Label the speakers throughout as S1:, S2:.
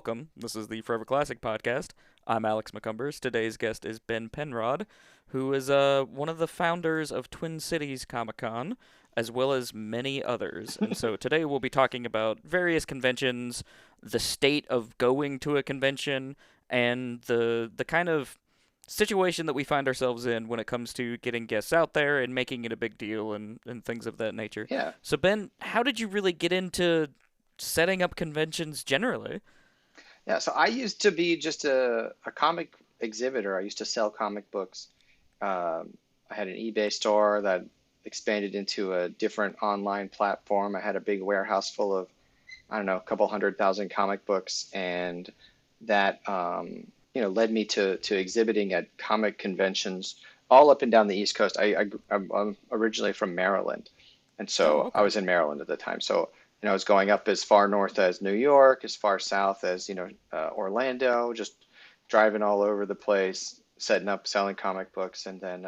S1: welcome. This is the Forever Classic podcast. I'm Alex McCumbers. Today's guest is Ben Penrod, who is one of the founders of Twin Cities Comic-Con, as well as many others. And so today we'll be talking about various conventions, the state of going to a convention, and the kind of situation that we find ourselves in when it comes to getting guests out there and making it a big deal and things of that nature.
S2: Yeah.
S1: So Ben, how did you really get into setting up conventions generally?
S2: Yeah. So I used to be just a comic exhibitor. I used to sell comic books. I had an eBay store that expanded into a different online platform. I had a big warehouse full of, I don't know, a couple 100,000 comic books, and that led me to exhibiting at comic conventions all up and down the East Coast. I'm originally from Maryland, and
S1: Oh,
S2: so I
S1: okay.
S2: was in Maryland at the time. So I was going up as far north as New York, as far south as Orlando, just driving all over the place, setting up, selling comic books, and then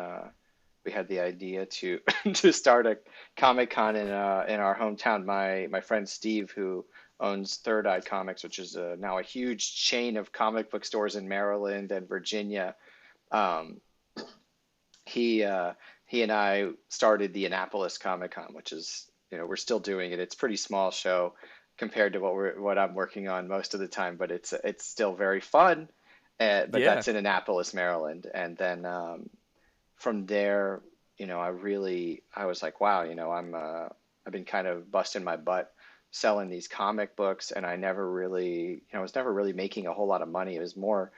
S2: we had the idea to to start a Comic Con in our hometown. My friend Steve, who owns Third Eye Comics, which is now a huge chain of comic book stores in Maryland and Virginia. Um, he uh, he and I started the Annapolis Comic-Con, which is, we're still doing it. It's a pretty small show compared to what I'm working on most of the time, but it's still very fun. But
S1: Yeah.
S2: that's in Annapolis, Maryland, and then from there, I was like, wow, I've been kind of busting my butt selling these comic books, and I was never really making a whole lot of money. It was more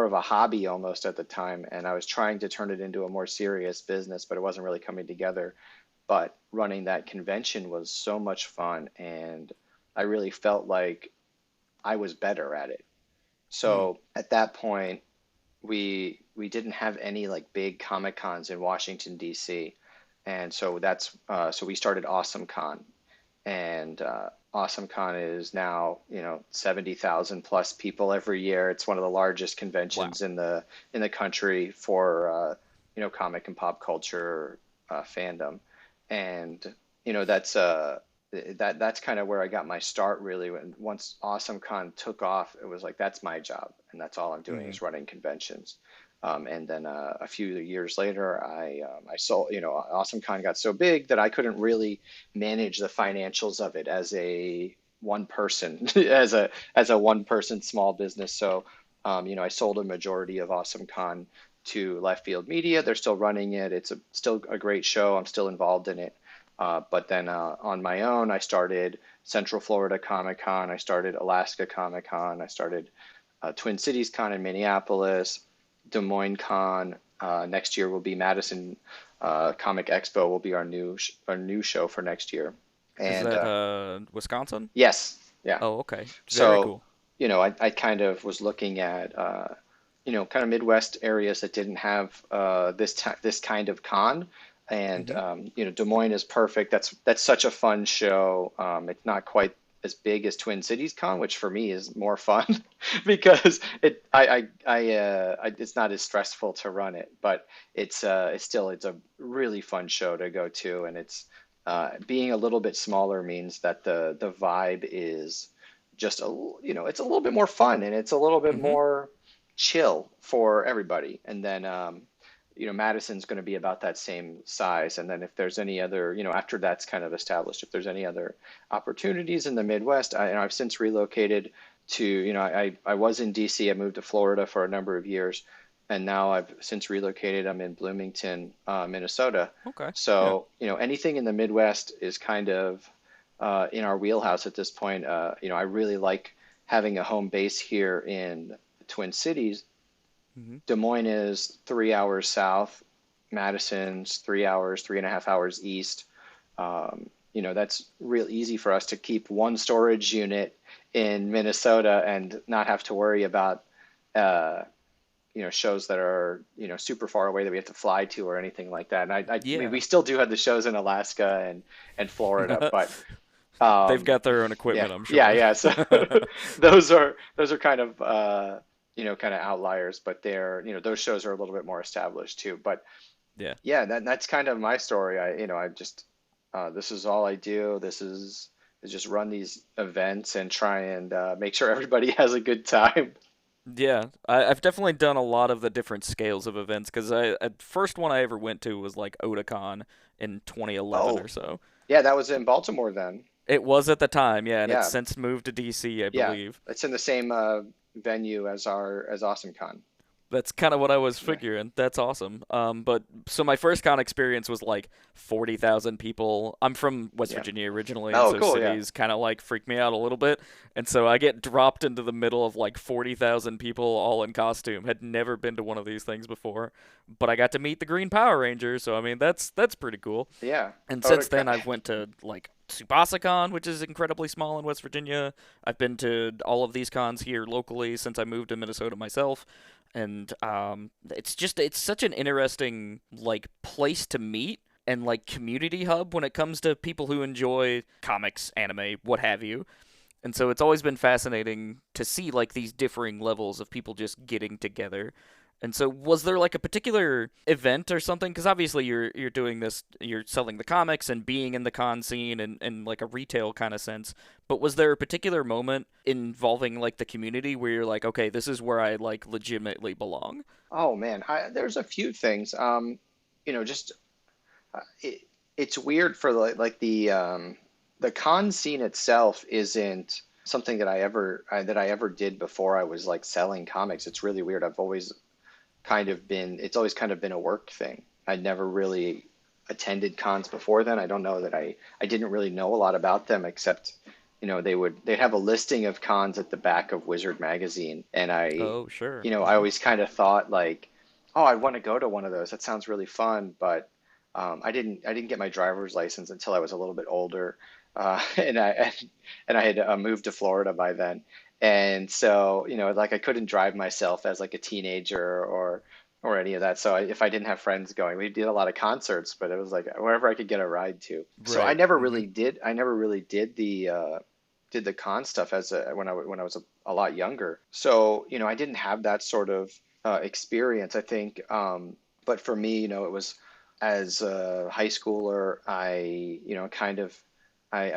S2: of a hobby almost at the time, and I was trying to turn it into a more serious business, but it wasn't really coming together. But running that convention was so much fun, and I really felt like I was better at it.
S1: Hmm.
S2: So at that point, we didn't have any like big Comic Cons in Washington D.C. And so we started Awesome Con, and Awesome Con is now 70,000 plus people every year. It's one of the largest
S1: Wow.
S2: conventions in the country for comic and pop culture fandom, and that's that's kind of where I got my start really. When once Awesome Con took off, it was like that's my job, and that's all I'm doing
S1: Hmm.
S2: is running conventions. And then a few years later, I sold. Awesome Con got so big that I couldn't really manage the financials of it as a one person as a one person small business. So I sold a majority of Awesome Con to Left Field Media. They're still running it. It's still a great show. I'm still involved in it. But then on my own, I started Central Florida Comic Con. I started Alaska Comic Con. I started Twin Cities Con in Minneapolis, Des Moines Con. Next year will be Madison Comic Expo will be our new show for next year.
S1: Is
S2: And
S1: that Wisconsin?
S2: yes, yeah.
S1: Oh, okay. Very
S2: So
S1: cool.
S2: I kind of was looking at kind of Midwest areas that didn't have this kind of con. And
S1: Hmm.
S2: Des Moines is perfect. That's such a fun show. It's not quite as big as Twin Cities Con, which for me is more fun because it's not as stressful to run it, but it's a really fun show to go to, and it's being a little bit smaller means that the vibe is just it's a little bit more fun, and it's a little bit
S1: Hmm.
S2: more chill for everybody. And then Madison's going to be about that same size. And then if there's any other, after that's kind of established, if there's any other opportunities in the Midwest, I've since relocated to, I was in DC. I moved to Florida for a number of years, and now I've since relocated. I'm in Bloomington, Minnesota.
S1: Okay. Yeah.
S2: So, anything in the Midwest is kind of in our wheelhouse at this point. I really like having a home base here in the Twin Cities.
S1: Hmm.
S2: Des Moines is 3 hours south. Madison's 3 hours, 3.5 hours east. That's real easy for us to keep one storage unit in Minnesota and not have to worry about, uh, shows that are, super far away that we have to fly to or anything like that. And we
S1: Yeah.
S2: still do have the shows in Alaska and Florida, but
S1: They've
S2: um,
S1: got their own
S2: yeah,
S1: equipment, I'm
S2: yeah,
S1: sure.
S2: yeah. So those are kind of kind of outliers, but those shows are a little bit more established too. But
S1: Yeah.
S2: yeah, that's kind of my story. I just this is all I do. This is is just run these events and try and make sure everybody has a good time.
S1: Yeah, I've definitely done a lot of the different scales of events because first one I ever went to was like Otakon in 2011
S2: Oh,
S1: or so.
S2: yeah, that was in Baltimore then.
S1: It was at the time, yeah, and it's
S2: Yeah,
S1: since moved to DC, I
S2: yeah,
S1: believe.
S2: it's in the same venue as our as AwesomeCon.
S1: That's kind of what I was
S2: Yeah,
S1: figuring. That's awesome. But so my first con experience was like 40,000 people. I'm from West
S2: yeah.
S1: Virginia originally, and
S2: Oh,
S1: so
S2: cool. Yeah,
S1: cities kind of like freak me out a little bit. And so I get dropped into the middle of like 40,000 people all in costume. Had never been to one of these things before, but I got to meet the Green Power Rangers, so I mean that's pretty cool.
S2: yeah.
S1: And since
S2: Otica.
S1: then, I've went to like Tsubasacon, which is incredibly small in West Virginia. I've been to all of these cons here locally since I moved to Minnesota myself, and it's such an interesting like place to meet and like community hub when it comes to people who enjoy comics, anime, what have you. And so it's always been fascinating to see like these differing levels of people just getting together. And so was there like a particular event or something? Because obviously you're doing this, you're selling the comics and being in the con scene and like a retail kind of sense. But was there a particular moment involving like the community where you're like, okay, this is where I like legitimately belong?
S2: Oh man, there's a few things. Just it's weird for the con scene itself isn't something that I ever did before I was like selling comics. It's really weird. It's always kind of been a work thing. I'd never really attended cons before then. I don't know that I didn't really know a lot about them except, they'd have a listing of cons at the back of Wizard magazine. And
S1: Oh, sure.
S2: I always kind of thought like, oh, I'd want to go to one of those. That sounds really fun. But I didn't get my driver's license until I was a little bit older. And I had moved to Florida by then. And so, like I couldn't drive myself as like a teenager or any of that. So if I didn't have friends going, we did a lot of concerts, but it was like wherever I could get a ride to. So
S1: Right. Mm-hmm.
S2: I never really did the con stuff when I was a lot younger. So, I didn't have that sort of experience, I think. But for me, it was as a high schooler, I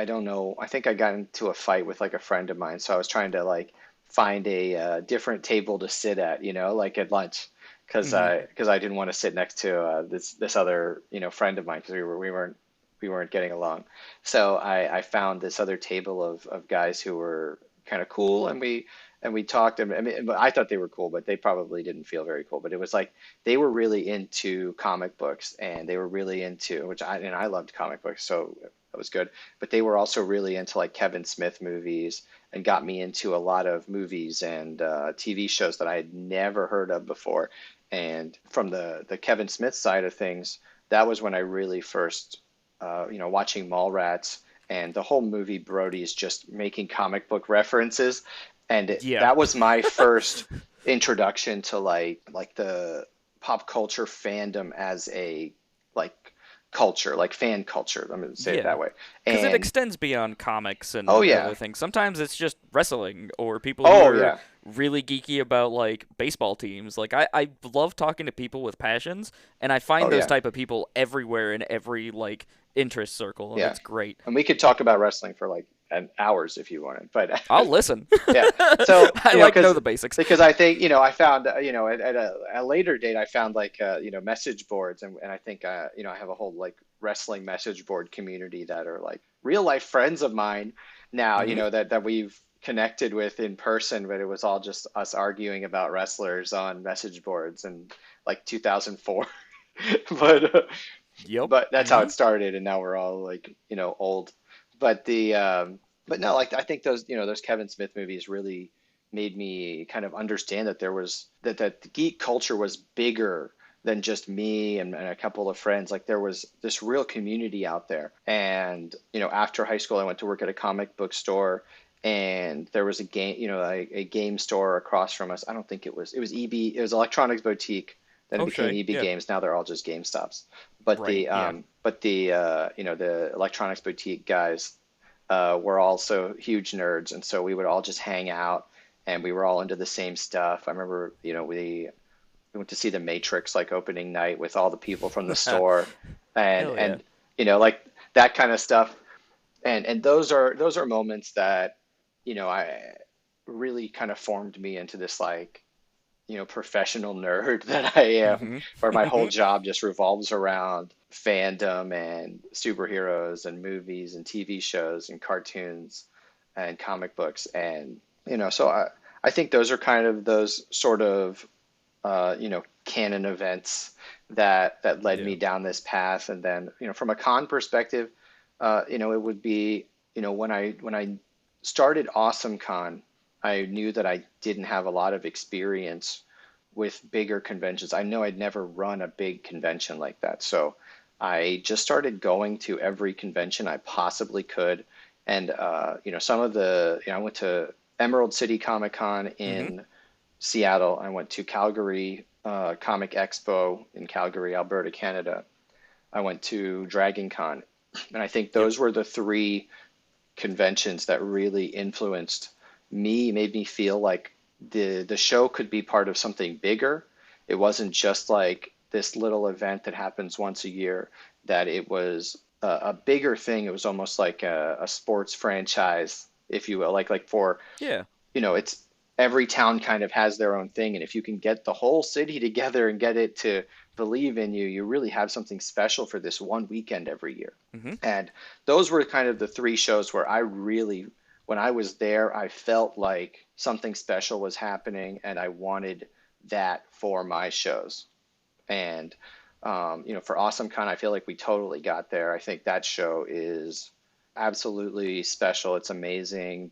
S2: don't know. I think I got into a fight with like a friend of mine, so I was trying to like find a different table to sit at, like at lunch,
S1: Mm-hmm.
S2: because I didn't want to sit next to this other friend of mine because we weren't getting along. So I found this other table of guys who were kind of cool, and we talked. And I mean, I thought they were cool, but they probably didn't feel very cool. But it was like they were really into comic books, and they were really into and I loved comic books, so that was good. But they were also really into like Kevin Smith movies and got me into a lot of movies and TV shows that I had never heard of before. And from the Kevin Smith side of things, that was when I really first, watching Mallrats and the whole movie Brody's just making comic book references, and
S1: Yeah.
S2: that was my first introduction to like the pop culture fandom as a like culture, like fan culture. Let me say it
S1: Yeah.
S2: that way.
S1: Because it
S2: And
S1: extends beyond comics
S2: oh
S1: and
S2: yeah,
S1: other things. Sometimes it's just wrestling or people who
S2: oh
S1: are
S2: yeah,
S1: really geeky about like baseball teams. Like I love talking to people with passions, and I
S2: oh
S1: find those
S2: yeah,
S1: type of people everywhere in every like interest circle, and
S2: yeah.
S1: it's great.
S2: And we could talk about wrestling for like an hours if you wanted, but
S1: I'll listen.
S2: yeah. So,
S1: I like to know the basics.
S2: because I think, I found, at a later date, I found like, message boards, and I think, I have a whole like wrestling message board community that are like real life friends of mine now,
S1: Hmm.
S2: that we've connected with in person, but it was all just us arguing about wrestlers on message boards in like 2004. But,
S1: Yep.
S2: but that's how
S1: Hmm.
S2: it started, and now we're all like, old. But but no, like I think those Kevin Smith movies really made me kind of understand that there was that the geek culture was bigger than just me and a couple of friends. Like there was this real community out there. And after high school, I went to work at a comic book store, and there was a game, a game store across from us. I don't think it was EB, it was Electronics Boutique. Then it became
S1: O'Shea.
S2: EB
S1: Yeah.
S2: Games. Now they're all just GameStops. But
S1: Right. Yeah.
S2: the Electronics Boutique guys were also huge nerds, and so we would all just hang out, and we were all into the same stuff. I remember, we went to see The Matrix like opening night with all the people from the store, and
S1: Hell yeah.
S2: like that kind of stuff. And those are moments that, I really kind of formed me into this like, professional nerd that I am,
S1: Mm-hmm.
S2: where my whole job just revolves around fandom and superheroes and movies and TV shows and cartoons and comic books. And, so I think those are kind of those sort of, canon events that led
S1: Yeah.
S2: me down this path. And then, from a con perspective, it would be, when I started Awesome Con, I knew that I didn't have a lot of experience with bigger conventions. I know I'd never run a big convention like that. So I just started going to every convention I possibly could. And, some of I went to Emerald City Comic Con
S1: Mm-hmm.
S2: in Seattle. I went to Calgary Comic Expo in Calgary, Alberta, Canada. I went to Dragon Con. And I think
S1: Yep.
S2: those were the three conventions that really influenced me, made me feel like the show could be part of something bigger. It wasn't just like this little event that happens once a year, that it was a bigger thing. It was almost like a sports franchise, if you will, like for,
S1: Yeah.
S2: it's every town kind of has their own thing. And if you can get the whole city together and get it to believe in you, you really have something special for this one weekend every year.
S1: Mm-hmm.
S2: And those were kind of the three shows where I really, when I was there, I felt like something special was happening and I wanted that for my shows. And, for Awesome Con, I feel like we totally got there. I think that show is absolutely special. It's amazing.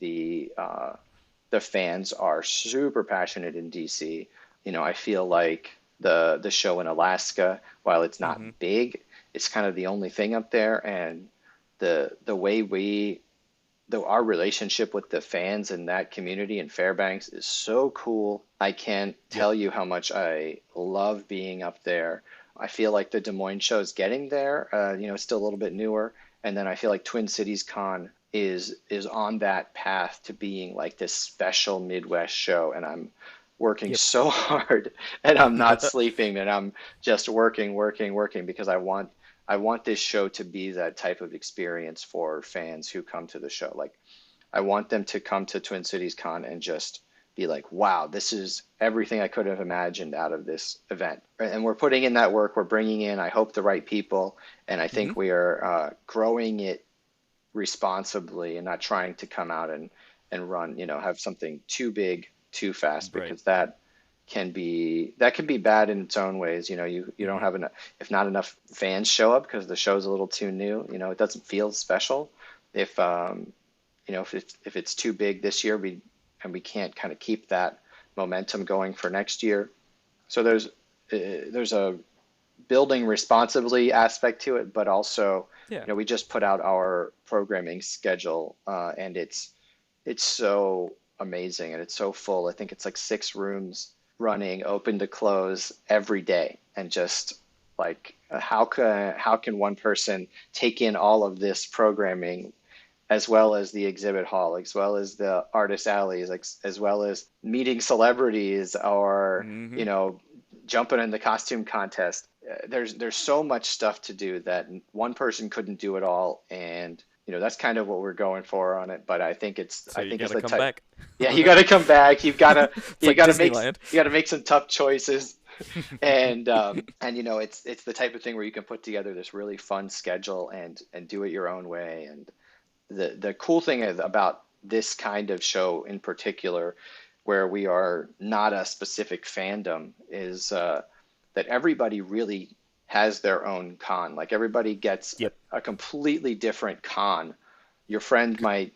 S2: The fans are super passionate in DC. I feel like the show in Alaska, while it's
S1: Mm-hmm.
S2: not big, it's kind of the only thing up there. And the way our relationship with the fans in that community in Fairbanks is so cool. I can't
S1: Yep.
S2: tell you how much I love being up there. I feel like the Des Moines show is getting there. It's still a little bit newer, and then I feel like Twin Cities Con is on that path to being like this special Midwest show, and I'm working
S1: Yep.
S2: so hard, and I'm not sleeping, and I'm just working, working, working because I want this show to be that type of experience for fans who come to the show. Like, I want them to come to Twin Cities Con and just be like, wow, this is everything I could have imagined out of this event. And we're putting in that work. We're bringing in, I hope, the right people. And I
S1: Mm-hmm.
S2: think we are growing it responsibly and not trying to come out and run, have something too big too fast,
S1: Right.
S2: because that can be bad in its own ways. You don't
S1: Mm-hmm.
S2: have enough, if not enough fans show up because the show's a little too new, it doesn't feel special. If um you know if it's if it's too big this year, we can't kind of keep that momentum going for next year. So there's a building responsibly aspect to it, but also,
S1: Yeah.
S2: we just put out our programming schedule, and it's so amazing and it's so full. I think it's like 6 rooms running open to close every day, and just like, how can one person take in all of this programming, as well as the exhibit hall, as well as the artist alleys, like, as well as meeting celebrities, or
S1: Mm-hmm.
S2: jumping in the costume contest. There's so much stuff to do that one person couldn't do it all, and that's kind of what we're going for on it. But I think it's
S1: So
S2: I
S1: you
S2: think it's
S1: gotta
S2: the
S1: come
S2: type.
S1: back.
S2: Yeah, you got to come back. You've got to
S1: It's
S2: you
S1: like
S2: got to make
S1: Disneyland.
S2: you got to make some tough choices, and it's the type of thing where you can put together this really fun schedule and do it your own way. And the cool thing is about this kind of show in particular, where we are not a specific fandom, is that everybody really has their own con. Like, everybody gets
S1: Yep.
S2: a completely different con. Your friend might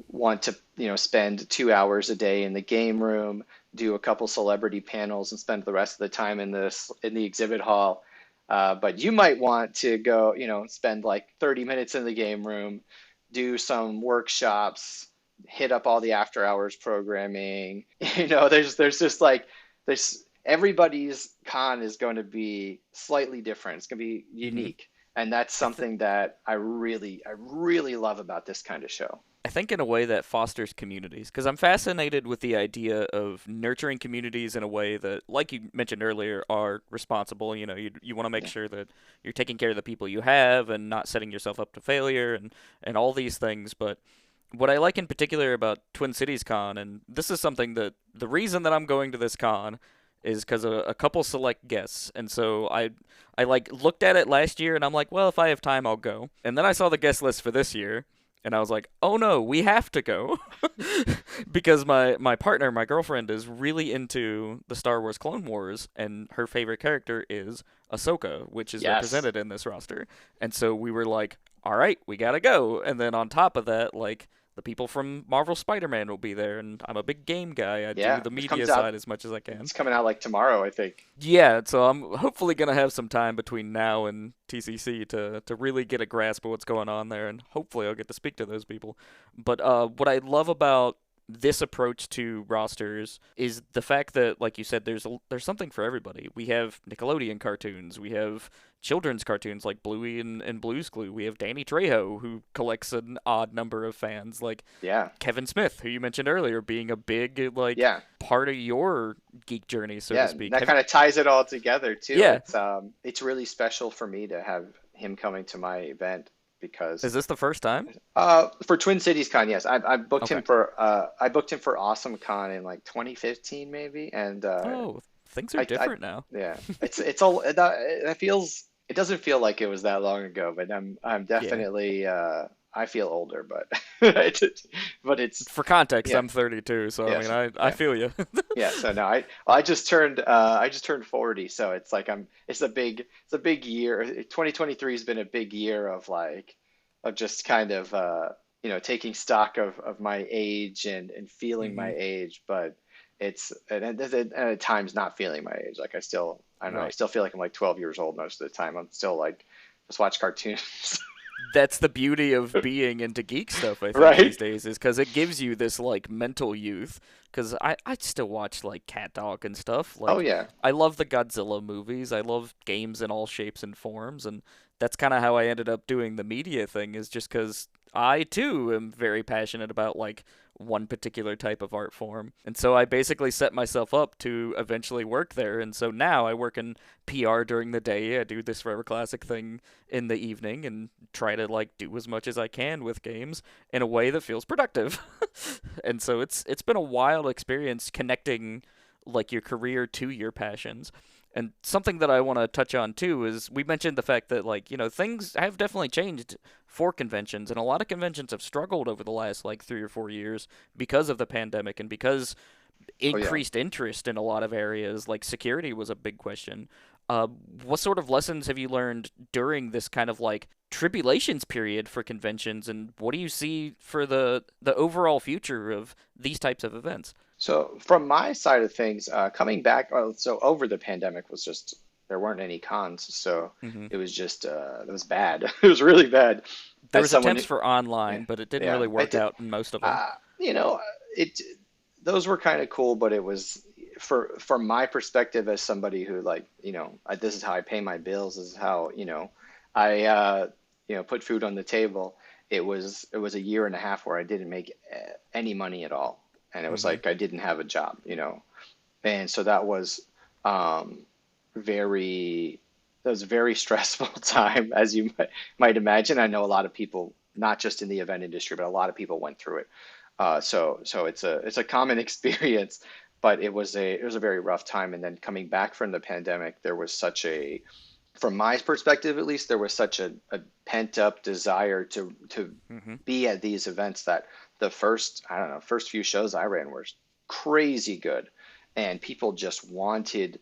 S2: want to, spend 2 hours a day in the game room, do a couple celebrity panels, and spend the rest of the time in the exhibit hall. But you might want to go, spend like 30 minutes in the game room, do some workshops, hit up all the after hours programming. There's just like, there's everybody's con is going to be slightly different. It's going to be
S1: Mm-hmm.
S2: unique. And that's
S1: I th-
S2: something that I really love about this kind of show.
S1: I think in a way that fosters communities, because I'm fascinated with the idea of nurturing communities in a way that, like you mentioned earlier, are responsible. You want to make
S2: Yeah.
S1: sure that you're taking care of the people you have and not setting yourself up to failure and all these things. But what I like in particular about Twin Cities Con, and this is something that the reason that I'm going to this con is because a couple select guests, and so I like looked at it last year, and I'm like, well, if I have time, I'll go. And then I saw the guest list for this year, and I was like, oh no, we have to go, because my partner, my girlfriend, is really into the Star Wars Clone Wars, and her favorite character is Ahsoka, which is
S2: Yes.
S1: represented in this roster, and so we were like, all right, we gotta go. And then on top of that, like the people from Marvel Spider-Man will be there, and I'm a big game guy. I do
S2: Yeah.
S1: the
S2: It
S1: media
S2: comes out.
S1: side as much as I can.
S2: It's coming out like tomorrow, I think.
S1: Yeah, so I'm hopefully gonna have some time between now and TCC to really get a grasp of what's going on there, and hopefully I'll get to speak to those people. But what I love about this approach to rosters is the fact that, like you said, there's something for everybody. We have Nickelodeon cartoons, we have children's cartoons like Bluey and Blue's Clue. We have Danny Trejo, who collects an odd number of fans, like
S2: Yeah.
S1: Kevin Smith, who you mentioned earlier, being a big like
S2: Yeah.
S1: part of your geek journey, so to
S2: Yeah.
S1: speak.
S2: That kind of ties it all together too.
S1: Yeah.
S2: It's really special for me to have him coming to my event because
S1: Is this the first time?
S2: for Twin Cities Con, yes,
S1: Okay.
S2: I booked him for Awesome Con in like 2015 maybe, and
S1: Oh, things are
S2: I
S1: different now.
S2: yeah, it's all that feels. It doesn't feel like it was that long ago, but I'm
S1: Yeah.
S2: definitely I feel older, but but it's
S1: For context,
S2: yeah,
S1: I'm 32, so I
S2: yeah,
S1: mean,
S2: so,
S1: I
S2: yeah.
S1: feel you.
S2: Yeah, so no, I just turned 40, so it's like it's a big year. 2023 has been a big year of like of just kind of taking stock of my age and feeling my
S1: Hmm.
S2: age, but and at times not feeling my age. Like I don't know, I
S1: Right.
S2: still feel like I'm like 12 years old most of the time. I'm still like just watch cartoons.
S1: That's the beauty of being into geek stuff, I think, these
S2: Right?
S1: days, is because it gives you this like mental youth. Because I still watch like Cat Dog and stuff.
S2: Oh
S1: Like,
S2: yeah.
S1: I love the Godzilla movies. I love games in all shapes and forms, and that's kind of how I ended up doing the media thing. Is just because I too am very passionate about like one particular type of art form. And so I basically set myself up to eventually work there. And so now I work in PR during the day. I do this Forever Classic thing in the evening and try to like do as much as I can with games in a way that feels productive. And so it's been a wild experience connecting like your career to your passions. And something that I want to touch on too is we mentioned the fact that like, things have definitely changed for conventions, and a lot of conventions have struggled over the last like 3 or 4 years because of the pandemic and because
S2: Oh yeah.
S1: increased interest in a lot of areas, like security was a big question. Uh, what sort of lessons have you learned during this kind of like tribulations period for conventions, and what do you see for the overall future of these types of events?
S2: So from my side of things, coming back, so over the pandemic was just there weren't any cons, so
S1: Hmm.
S2: it was just it was bad. It was really bad.
S1: There
S2: As
S1: was
S2: someone,
S1: attempts for
S2: yeah,
S1: online, but it didn't
S2: yeah,
S1: really
S2: I
S1: work
S2: did.
S1: out in most of them.
S2: You know, it those were kind of cool, but it was from my perspective as somebody who like this is how I pay my bills. This is how I put food on the table. It was a year and a half where I didn't make any money at all, and it was
S1: Hmm.
S2: like I didn't have a job, and so that was um, very that was a very stressful time, as you might imagine. I know a lot of people, not just in the event industry, but a lot of people went through it. So it's a common experience, but it was a very rough time. And then coming back from the pandemic, there was such a from my perspective at least, there was such a pent up desire to
S1: Hmm.
S2: be at these events that the first, I don't know, first few shows I ran were crazy good. And people just wanted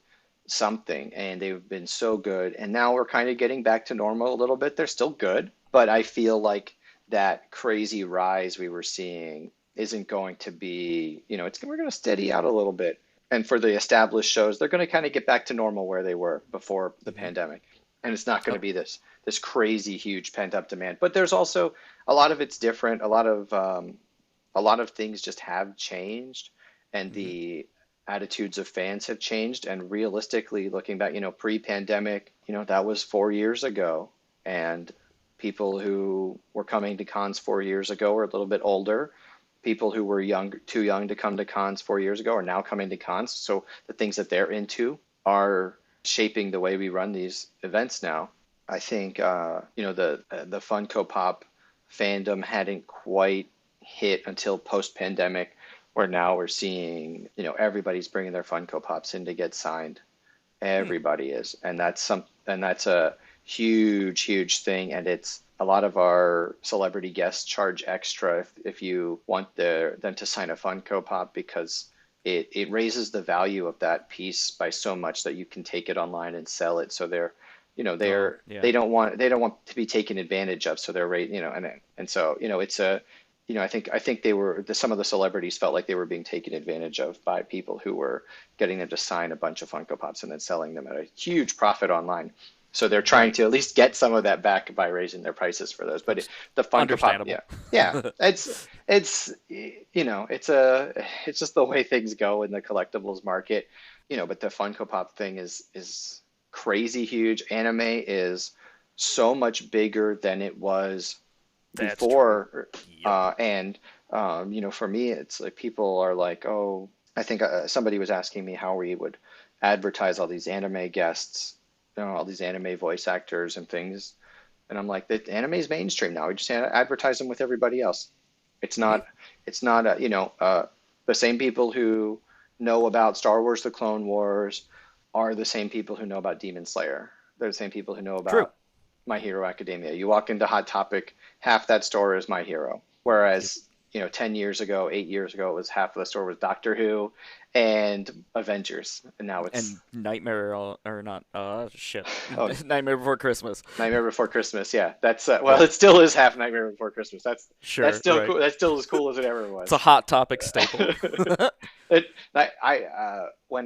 S2: something, and they've been so good. And now we're kind of getting back to normal a little bit. They're still good, but I feel like that crazy rise we were seeing isn't going to be, we're going to steady out a little bit. And for the established shows, they're going to kind of get back to normal where they were before the
S1: Hmm.
S2: pandemic. And it's not going to
S1: Oh.
S2: be this crazy huge pent up demand. But there's also a lot of it's different. A lot of things just have changed, and
S1: Hmm.
S2: the attitudes of fans have changed. And realistically, looking back, pre-pandemic, that was 4 years ago, and people who were coming to cons 4 years ago are a little bit older. People who were too young to come to cons 4 years ago are now coming to cons. So the things that they're into are shaping the way we run these events now. I think the Funko Pop fandom hadn't quite hit until post-pandemic, where now we're seeing everybody's bringing their Funko Pops in to get signed.
S1: Hmm.
S2: Everybody is, and that's a huge, huge thing. And it's a lot of our celebrity guests charge extra if you want them to sign a Funko Pop, because it raises the value of that piece by so much that you can take it online and sell it. So
S1: Oh, yeah.
S2: they don't want to be taken advantage of. So they're and so it's a I think some of the celebrities felt like they were being taken advantage of by people who were getting them to sign a bunch of Funko Pops and then selling them at a huge profit online. So they're trying
S1: Right.
S2: to at least get some of that back by raising their prices for those. But
S1: It's
S2: the Funko Pop,
S1: understandable.
S2: yeah, it's just the way things go in the collectibles market. But the Funko Pop thing is crazy huge. Anime is so much bigger than it was
S1: That's true.
S2: before.
S1: Yep.
S2: And for me, it's like people are like, oh, I think somebody was asking me how we would advertise all these anime guests, all these anime voice actors and things. And I'm like, the anime is mainstream now. We just advertise them with everybody else. It's
S1: Hmm.
S2: not, it's not, the same people who know about Star Wars: The Clone Wars are the same people who know about Demon Slayer. They're the same people who know
S1: True.
S2: about My Hero Academia. You walk into Hot Topic, half that store is My Hero.
S1: Yep.
S2: Whereas, 10 years ago, 8 years ago, it was half of the store was Doctor Who and Avengers. And now it's,
S1: And Nightmare or not? Shit.
S2: oh,
S1: Nightmare Before Christmas.
S2: Nightmare Before Christmas. Yeah, well,
S1: Yep.
S2: it still is half Nightmare Before Christmas. That's
S1: Sure.
S2: still
S1: Right.
S2: cool. That's still as cool as it ever
S1: It's a
S2: was.
S1: hot topic staple.
S2: it, when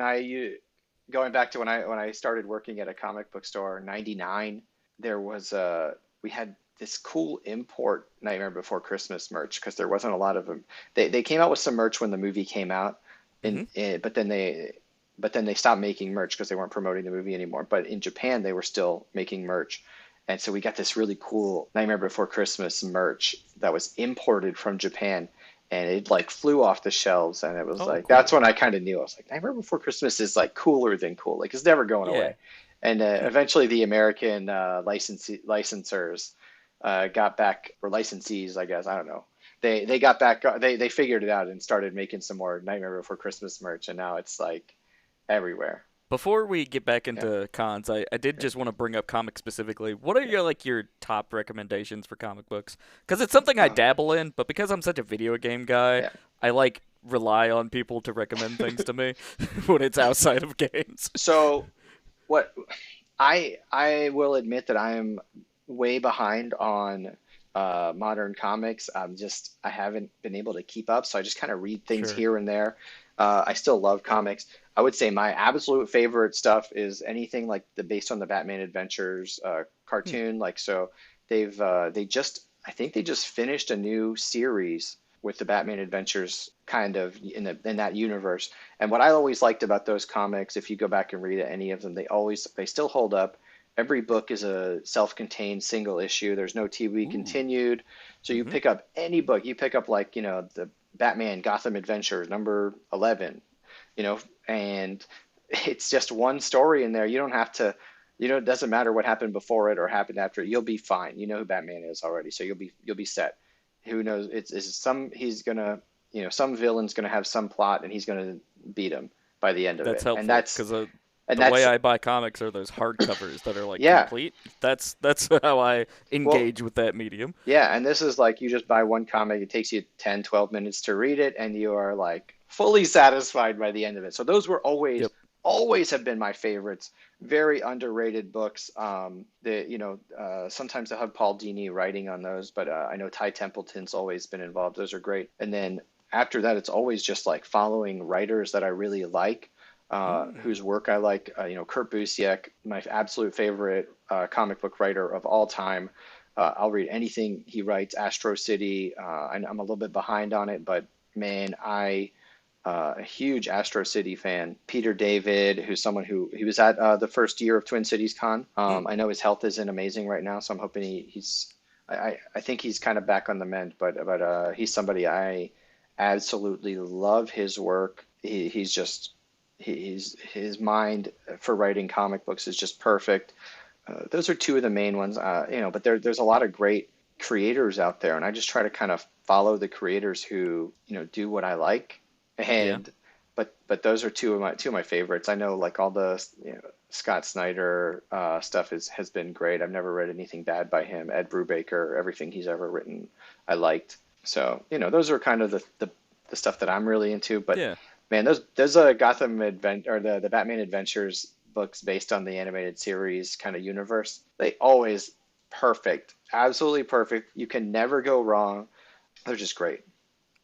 S2: going back to when I started working at a comic book store in '99, there was we had this cool import Nightmare Before Christmas merch, because there wasn't a lot of them. They came out with some merch when the movie came out,
S1: Hmm.
S2: but then they stopped making merch because they weren't promoting the movie anymore. But in Japan, they were still making merch. And so we got this really cool Nightmare Before Christmas merch that was imported from Japan, and it like flew off the shelves. And it was
S1: Oh,
S2: like, that's
S1: cool.
S2: when I kind of knew. I was like, Nightmare Before Christmas is like cooler than cool. Like, it's never going
S1: Yeah.
S2: away. And
S1: Hmm.
S2: eventually the American licensors got back, or licensees, I guess, I don't know. They got back, they figured it out and started making some more Nightmare Before Christmas merch. And now it's like everywhere.
S1: Before we get back
S2: Yeah.
S1: into cons, I did
S2: Yeah.
S1: just want to bring up comics specifically. What are
S2: Yeah.
S1: your top recommendations for comic books? Because it's something I
S2: Uh,
S1: dabble in, but because I'm such a video game guy,
S2: yeah.
S1: I rely on people to recommend things to me when it's outside of games.
S2: So what I will admit that I am way behind on modern comics. I haven't been able to keep up, so I just kind of read things
S1: Sure.
S2: here and there. I still love comics. I would say my absolute favorite stuff is anything like the based on the Batman Adventures
S1: Hmm.
S2: cartoon. Like, so they just I think they just finished a new series with the Batman Adventures kind of in that universe. And what I always liked about those comics, if you go back and read any of them, they still hold up. Every book is a self-contained single issue. There's no TV
S1: Ooh.
S2: continued. So you
S1: Mm-hmm.
S2: pick up any book, you pick up like, the Batman Gotham Adventures number 11, you know, and it's just one story in there. You don't have to, it doesn't matter what happened before it or happened after it. You'll be fine. You know who Batman is already, so you'll be set. Who knows? It's some he's gonna, some villain's gonna have some plot, and he's gonna beat him by the end of
S1: That's
S2: it. And
S1: helpful
S2: that's
S1: because
S2: and
S1: the way
S2: that's
S1: I buy comics are those hardcovers that are
S2: yeah.
S1: complete. That's how I
S2: Well,
S1: engage with that medium.
S2: yeah, and this is like you just buy one comic, it takes you 10, 12 minutes to read it, and you are like fully satisfied by the end of it. So those were
S1: Yep.
S2: always have been my favorites. Very underrated books. Sometimes they'll have Paul Dini writing on those, but I know Ty Templeton's always been involved. Those are great. And then after that, it's always just like following writers that I really like,
S1: Mm.
S2: whose work I like. Kurt Busiek, my absolute favorite comic book writer of all time. I'll read anything he writes. Astro City. I'm a little bit behind on it, but man, a huge Astro City fan. Peter David, who's someone who he was at the first year of Twin Cities Con.
S1: Mm.
S2: I know his health isn't amazing right now, so I'm hoping he's I think he's kind of back on the mend, but he's somebody I absolutely love his work. He's just his mind for writing comic books is just perfect. Those are two of the main ones, but there's a lot of great creators out there, and I just try to kind of follow the creators who, do what I like.
S1: Yeah.
S2: And but those are two of my favorites. I know like all the Scott Snyder stuff has been great. I've never read anything bad by him. Ed Brubaker, everything he's ever written, I liked. So those are kind of the stuff that I'm really into. But
S1: Yeah.
S2: man, those Gotham Advent or the Batman Adventures books based on the animated series kind of universe, they always perfect, absolutely perfect. You can never go wrong. They're just great.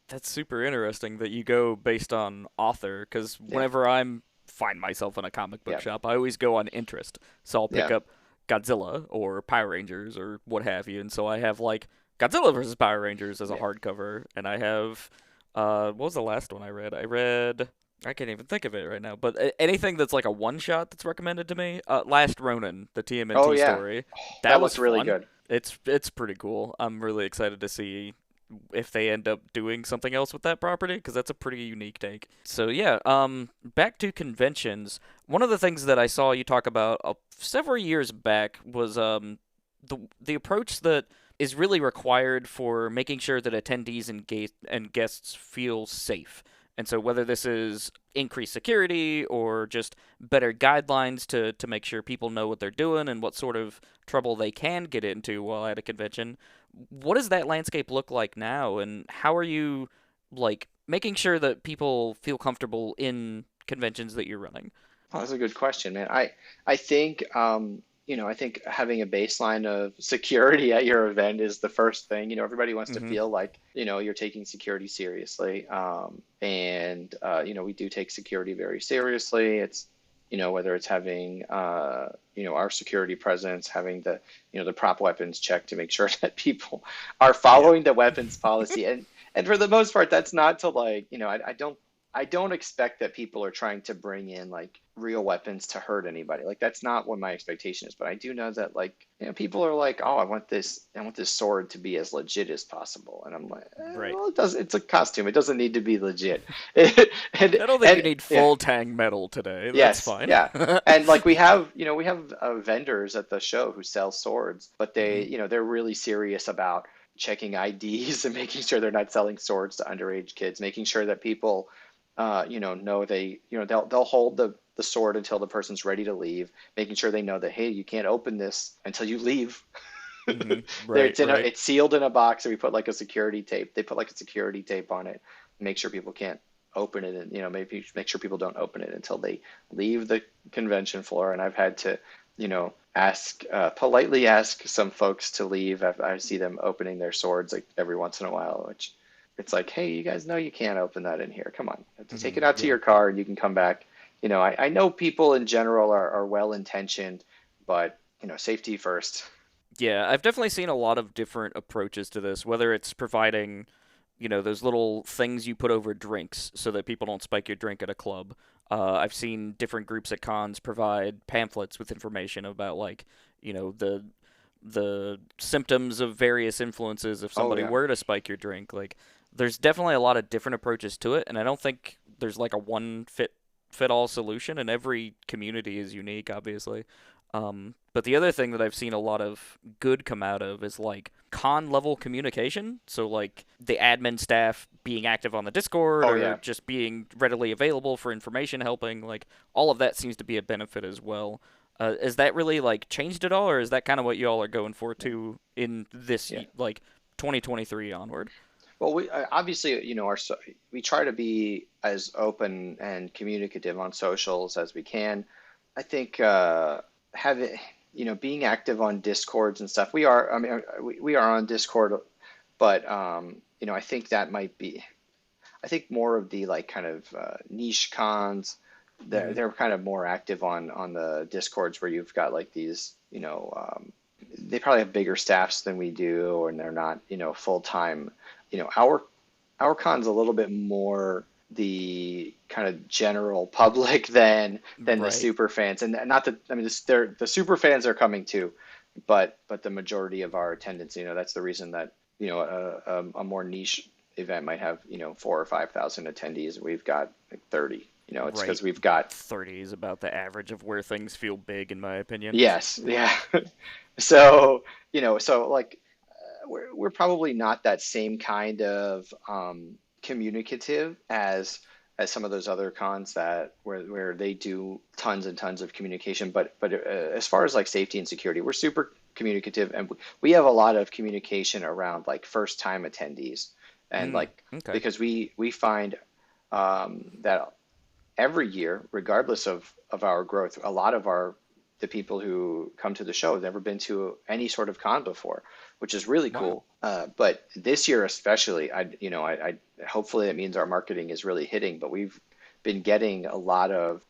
S1: That's super interesting that you go based on author, because
S2: Yeah,
S1: whenever I'm find myself in a comic book
S2: yeah,
S1: shop, I always go on interest. So I'll pick
S2: yeah,
S1: up Godzilla or Power Rangers or what have you, and so I have like Godzilla versus Power Rangers as a
S2: yeah.
S1: hardcover, and I have what was the last one I read? I can't even think of it right now, but anything that's like a one shot that's recommended to me. Last Ronin, the
S2: Oh
S1: TMNT
S2: yeah,
S1: story, that
S2: that
S1: was
S2: looked really
S1: fun.
S2: good.
S1: It's pretty cool. I'm really excited to see if they end up doing something else with that property, because that's a pretty unique take. So yeah, back to conventions. One of the things that I saw you talk about several years back was the approach that is really required for making sure that attendees and guests feel safe. And so whether this is increased security or just better guidelines to make sure people know what they're doing and what sort of trouble they can get into while at a convention, what does that landscape look like now, and how are you like making sure that people feel comfortable in conventions that you're running?
S2: Oh, that's a good question, man. I think I think having a baseline of security at your event is the first thing. Everybody wants to
S1: Mm-hmm.
S2: feel like, you're taking security seriously. And we do take security very seriously. It's, whether it's having our security presence, having the prop weapons checked to make sure that people are
S1: Yeah.
S2: following the weapons policy. And for the most part, that's not to like, I don't expect that people are trying to bring in like real weapons to hurt anybody. Like that's not what my expectation is. But I do know that like people are like, oh, I want this sword to be as legit as possible, and I'm like,
S1: Right.
S2: well, it does. It's a costume. It doesn't need to be legit. and
S1: I don't think you
S2: and
S1: need
S2: yeah,
S1: full tang metal today. That's
S2: yes,
S1: fine.
S2: yeah. And like we have vendors at the show who sell swords, but
S1: Hmm.
S2: they're really serious about checking IDs and making sure they're not selling swords to underage kids, making sure that people know they'll hold the sword until the person's ready to leave, making sure they know that, hey, you can't open this until you leave.
S1: Hmm.
S2: There,
S1: Right. Right.
S2: it's sealed in a box, and we put like a security tape. They put like a security tape on it, make sure people can't open it, and maybe make sure people don't open it until they leave the convention floor. And I've had to, ask politely ask some folks to leave. I see them opening their swords like every once in a while, which it's like, hey, you guys know you can't open that in here. Come on, you have to take
S1: Hmm.
S2: it out to
S1: Yeah.
S2: your car and you can come back. I know people in general are well intentioned, but safety first.
S1: Yeah, I've definitely seen a lot of different approaches to this, whether it's providing, those little things you put over drinks so that people don't spike your drink at a club. I've seen different groups at cons provide pamphlets with information about like, the symptoms of various influences if
S2: Oh
S1: somebody
S2: yeah,
S1: were to spike your drink. Like, there's definitely a lot of different approaches to it, and I don't think there's like a one fit all solution, and every community is unique, obviously. But the other thing that I've seen a lot of good come out of is like con level communication. So like the admin staff being active on the Discord
S2: oh
S1: or
S2: yeah.
S1: just being readily available for information helping, like all of that seems to be a benefit as well. Is that really like changed at all, or is that kind of what you all are going for
S2: Yeah.
S1: too in this
S2: Yeah.
S1: like 2023 onward?
S2: Well, we obviously, we try to be as open and communicative on socials as we can. I think having, being active on Discords and stuff. We are, I mean, we are on Discord, but I think that might be. I think more of the like kind of niche cons. They're
S1: Hmm.
S2: they're kind of more active on the Discords where you've got like these, they probably have bigger staffs than we do, and they're not, full time. Our con's a little bit more the kind of general public than the
S1: Right.
S2: super fans, and not that I mean the super fans are coming too, but the majority of our attendance, that's the reason that a more niche event might have 4 or 5 thousand attendees. We've got like 30. It's
S1: Right.
S2: because we've got
S1: 30 is about the average of where things feel big, in my opinion.
S2: yes, yeah. So so like we're probably not that same kind of communicative as some of those other cons that where they do tons and tons of communication. But as far as like safety and security, we're super communicative, and we have a lot of communication around like first time attendees, and
S1: Mm,
S2: like
S1: okay.
S2: because we find that every year, regardless of our growth, a lot of the people who come to the show have never been to any sort of con before, which is really
S1: Wow.
S2: cool. But this year especially, I hopefully that means our marketing is really hitting. But we've been getting a lot of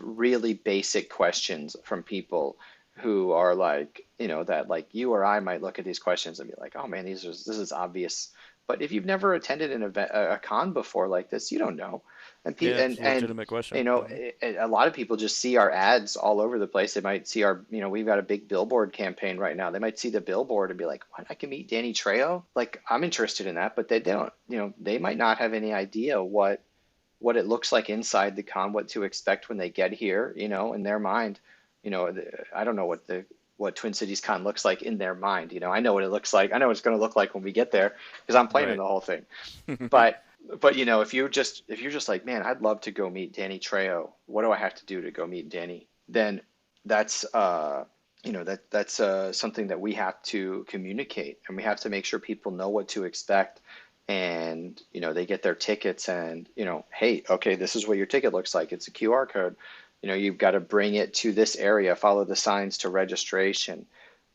S2: really basic questions from people who are like, that like you or I might look at these questions and be like, oh man, this is obvious. But if you've never attended an event, a con before like this, you don't know. And
S1: Yeah, it's a
S2: and
S1: legitimate question. Hmm.
S2: a lot of people just see our ads all over the place. They might see we've got a big billboard campaign right now. They might see the billboard and be like, "What? I can meet Danny Trejo? Like, I'm interested in that." But they don't. They might not have any idea what it looks like inside the con, what to expect when they get here. In their mind, I don't know what Twin Cities Con looks like in their mind. I know what it looks like. I know what it's going to look like when we get there because I'm planning
S1: Right.
S2: the whole thing. But if you're just like, man, I'd love to go meet Danny Trejo. What do I have to do to go meet Danny? Then that's something that we have to communicate, and we have to make sure people know what to expect, and they get their tickets, and hey, okay, this is what your ticket looks like. It's a QR code. You've got to bring it to this area, follow the signs to registration.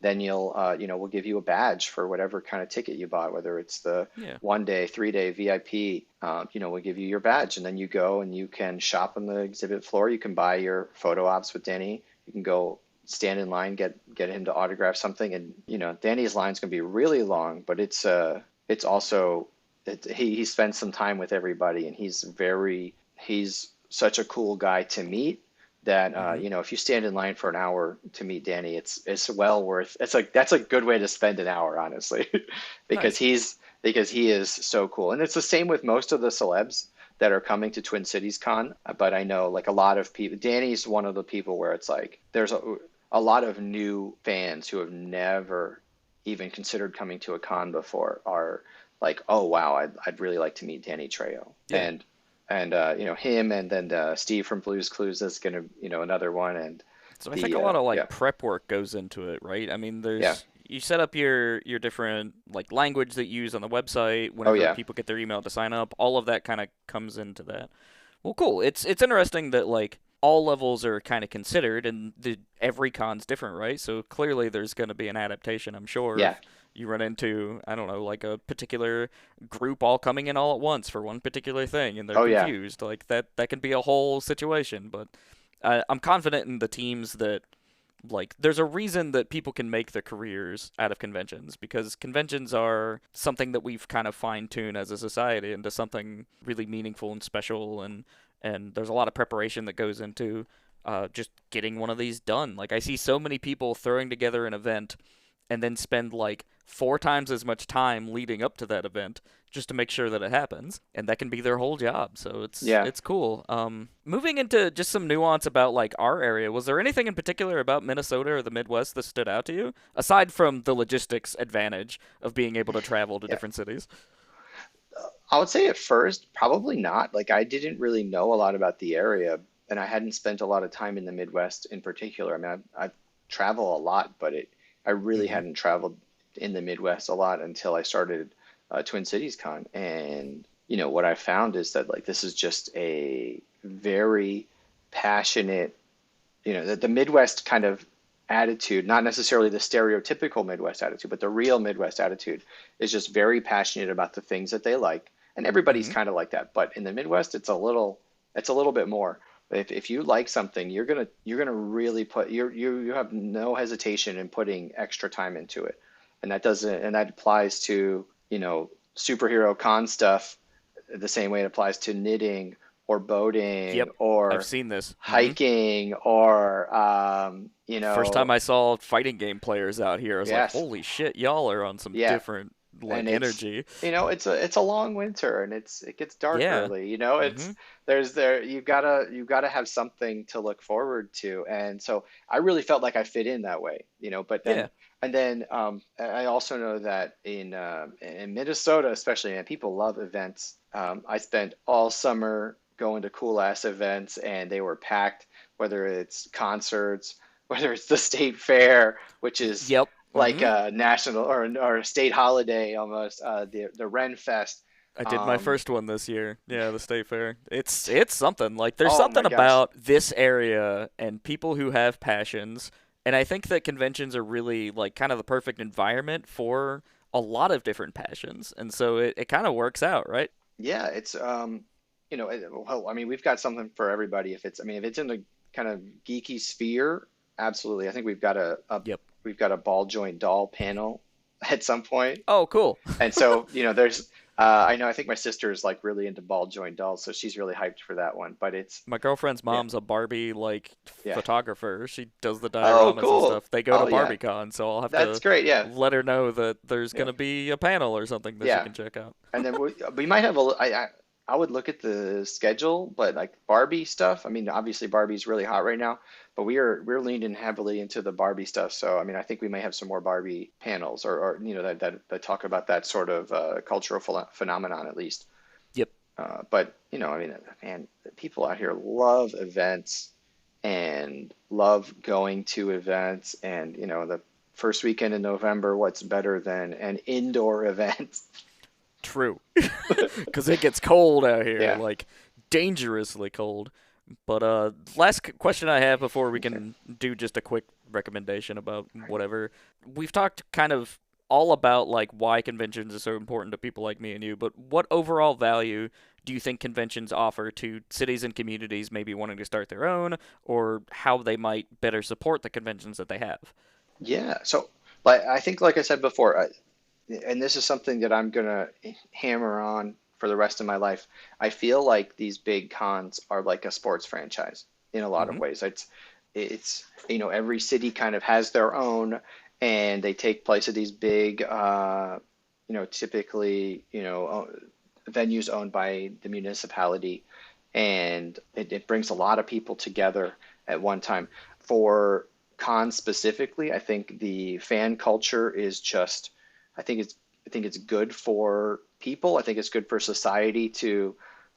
S2: Then we'll give you a badge for whatever kind of ticket you bought, whether it's the
S1: Yeah.
S2: 1 day, 3 day VIP. We'll give you your badge, and then you go and you can shop on the exhibit floor. You can buy your photo ops with Danny. You can go stand in line, get him to autograph something, and Danny's line's gonna be really long, but it's also he spends some time with everybody, and he's such a cool guy to meet that
S1: Hmm.
S2: if you stand in line for an hour to meet Danny, it's well worth. It's like that's a good way to spend an hour, honestly, because
S1: Nice.
S2: he is so cool. And it's the same with most of the celebs that are coming to Twin Cities Con. But I know like a lot of people. Danny's one of the people where it's like there's a lot of new fans who have never even considered coming to a con before are like, oh wow, I'd really like to meet Danny Trejo.
S1: Yeah.
S2: And him, and then Steve from Blue's Clues is gonna another one, and
S1: So I think a
S2: the
S1: lot of
S2: yeah,
S1: like prep work goes into it, right? I mean,
S2: yeah,
S1: there's you set up your different like language that you use on the website
S2: oh
S1: whenever
S2: yeah,
S1: people get their email to sign up. All of that kind of comes into that. Well, cool. It's interesting that like all levels are kind of considered, and every con's different, right? So clearly there's going to be an adaptation, I'm sure,
S2: yeah,
S1: if you run into, I don't know, like a particular group all coming in all at once for one particular thing, and they're
S2: oh yeah,
S1: confused. Like that can be a whole situation, but I'm confident in the teams that like there's a reason that people can make their careers out of conventions because conventions are something that we've kind of fine-tuned as a society into something really meaningful and special, and there's a lot of preparation that goes into just getting one of these done. Like I see so many people throwing together an event and then spend like 4 times as much time leading up to that event just to make sure that it happens, and that can be their whole job. So
S2: yeah.
S1: it's cool. Moving into just some nuance about like our area, was there anything in particular about Minnesota or the Midwest that stood out to you aside from the logistics advantage of being able to travel to
S2: Yeah.
S1: different cities?
S2: I would say at first, probably not. Like I didn't really know a lot about the area, and I hadn't spent a lot of time in the Midwest in particular. I mean, I've traveled a lot, but I really
S1: Mm-hmm.
S2: hadn't traveled in the Midwest a lot until I started Twin Cities Con. And what I found is that like this is just a very passionate, the Midwest kind of attitude, not necessarily the stereotypical Midwest attitude, but the real Midwest attitude is just very passionate about the things that they like. And everybody's
S1: Mm-hmm.
S2: kind of like that. But in the Midwest, it's a little bit more. If you like something, you're gonna really you have no hesitation in putting extra time into it. And that applies to, superhero con stuff the same way it applies to knitting or boating
S1: Yep, I've
S2: or
S1: seen this.
S2: hiking or
S1: First time I saw fighting game players out here, I was like,
S2: yes,
S1: holy shit, y'all are on some
S2: yeah,
S1: different
S2: and
S1: like
S2: it's
S1: energy.
S2: it's a long winter and it gets dark
S1: Yeah.
S2: early.
S1: Hmm.
S2: You gotta have something to look forward to, and so I really felt like I fit in that way. But then
S1: Yeah.
S2: and then I also know that in Minnesota especially, and people love events. I spent all summer going to cool ass events, and they were packed, whether it's concerts, whether it's the state fair, which is
S1: Yep.
S2: like
S1: Hmm.
S2: a national or a state holiday almost, the Ren Fest.
S1: I did my
S2: Um,
S1: first one this year. Yeah, the state fair. It's something. Like there's
S2: oh my
S1: something
S2: gosh.
S1: about this area and people who have passions, and I think that conventions are really like kind of the perfect environment for a lot of different passions. And so it kind of works out, right?
S2: Yeah, it's well, I mean, we've got something for everybody. If it's in the kind of geeky sphere, absolutely. I think
S1: Yep.
S2: we've got a ball joint doll panel at some point.
S1: Oh, cool.
S2: And so, there's I know I think my sister is like really into ball joint dolls, so she's really hyped for that one. But it's
S1: My girlfriend's
S2: yeah,
S1: mom's a Barbie like
S2: yeah.
S1: photographer. She does the
S2: Oh,
S1: dioramas and
S2: cool.
S1: stuff. They go to
S2: Oh yeah.
S1: BarbieCon, so I'll have
S2: That's
S1: to
S2: great. Yeah.
S1: let her know that there's
S2: Yeah.
S1: gonna be a panel or something that she
S2: Yeah.
S1: can check out.
S2: And then we might have I would look at the schedule, but like Barbie stuff, I mean, obviously Barbie's really hot right now, but we're leaning heavily into the Barbie stuff. So I mean, I think we may have some more Barbie panels or that talk about that sort of cultural phenomenon at least.
S1: Yep.
S2: But I mean, man, people out here love events and love going to events, and the first weekend in November, what's better than an indoor event?
S1: True. Because it gets cold out here,
S2: Yeah.
S1: like dangerously cold. But last question I have before we
S2: Okay.
S1: can do just a quick recommendation about whatever. We've talked kind of all about like why conventions are so important to people like me and you, but what overall value do you think conventions offer to cities and communities maybe wanting to start their own, or how they might better support the conventions that they have?
S2: Yeah. So, like I think, like I said before, and this is something that I'm gonna hammer on for the rest of my life. I feel like these big cons are like a sports franchise in a lot of
S1: Hmm.
S2: ways. It's every city kind of has their own, and they take place at these big, typically, venues owned by the municipality, and it brings a lot of people together at one time. For cons specifically, I think the fan culture is just, I think it's, I think it's good for people. I think it's good for society to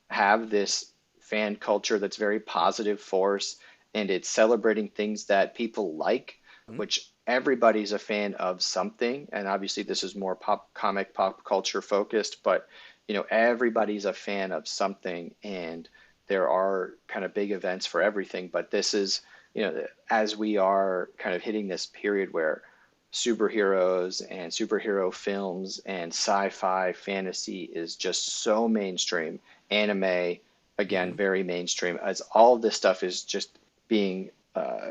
S2: have this fan culture that's very positive force, and it's celebrating things that people like, which everybody's a fan of something. And obviously, this is more pop culture focused, but everybody's a fan of something, and there are kind of big events for everything. But this is, as we are kind of hitting this period where superheroes and superhero films and sci-fi fantasy is just so mainstream. Anime, again,
S1: Hmm.
S2: very mainstream. As all of this stuff is just being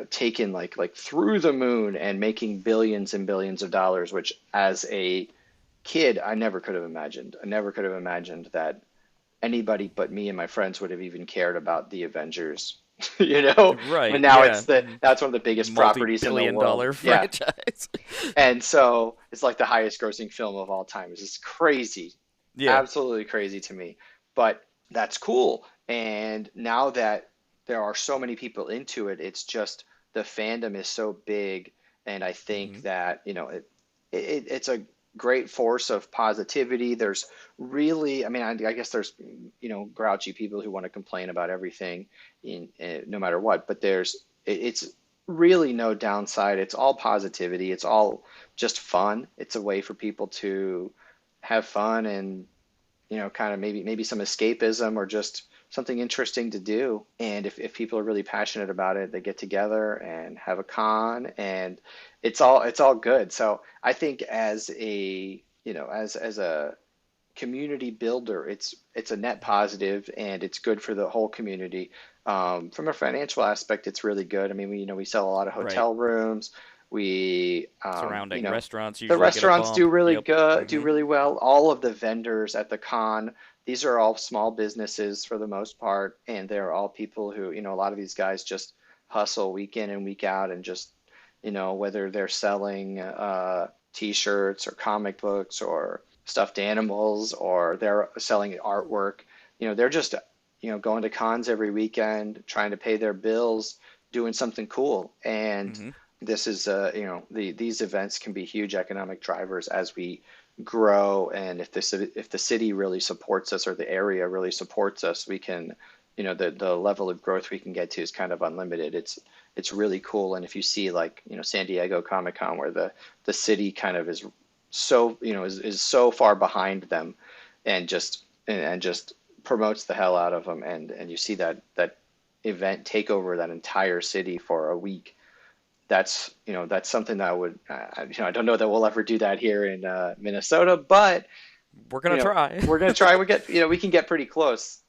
S2: taken like through the moon and making billions and billions of dollars, which as a kid I never could have imagined. I never could have imagined that anybody but me and my friends would have even cared about the Avengers. But
S1: Right,
S2: now
S1: yeah.
S2: that's one of the biggest properties in the
S1: Multi-billion
S2: world.
S1: dollar
S2: Yeah.
S1: franchise.
S2: And so it's like the highest grossing film of all time. It's just crazy,
S1: Yeah.
S2: absolutely crazy to me. But that's cool. And now that there are so many people into it, it's just the fandom is so big. And I think
S1: Hmm.
S2: that, it's a great force of positivity. There's really, I mean, I guess there's, grouchy people who want to complain about everything no matter what, but it's really no downside. It's all positivity. It's all just fun. It's a way for people to have fun and kind of maybe some escapism or just something interesting to do. And if people are really passionate about it, they get together and have a con, and it's all good. So I think as a community builder, it's a net positive, and it's good for the whole community. From a financial aspect, it's really good. I mean, we sell a lot of
S1: Right.
S2: hotel rooms. We,
S1: Surrounding restaurants
S2: the
S1: usually get a
S2: restaurants do
S1: bump.
S2: really
S1: Yep.
S2: good, do
S1: Hmm.
S2: really well. All of the vendors at the con these are all small businesses for the most part, and they're all people who, a lot of these guys just hustle week in and week out and just, whether they're selling t-shirts or comic books or stuffed animals or they're selling artwork, they're just, going to cons every weekend, trying to pay their bills, doing something cool. And
S1: Mm-hmm.
S2: this is, these events can be huge economic drivers as we grow. And if the city really supports us or the area really supports us, we can, the level of growth we can get to is kind of unlimited. It's really cool. And if you see like, San Diego Comic-Con where the city kind of is so, is so far behind them and just promotes the hell out of them. And you see that event take over that entire city for a week. That's something that I would, I don't know that we'll ever do that here in Minnesota, but
S1: We're gonna try.
S2: we're gonna try. We can get pretty close,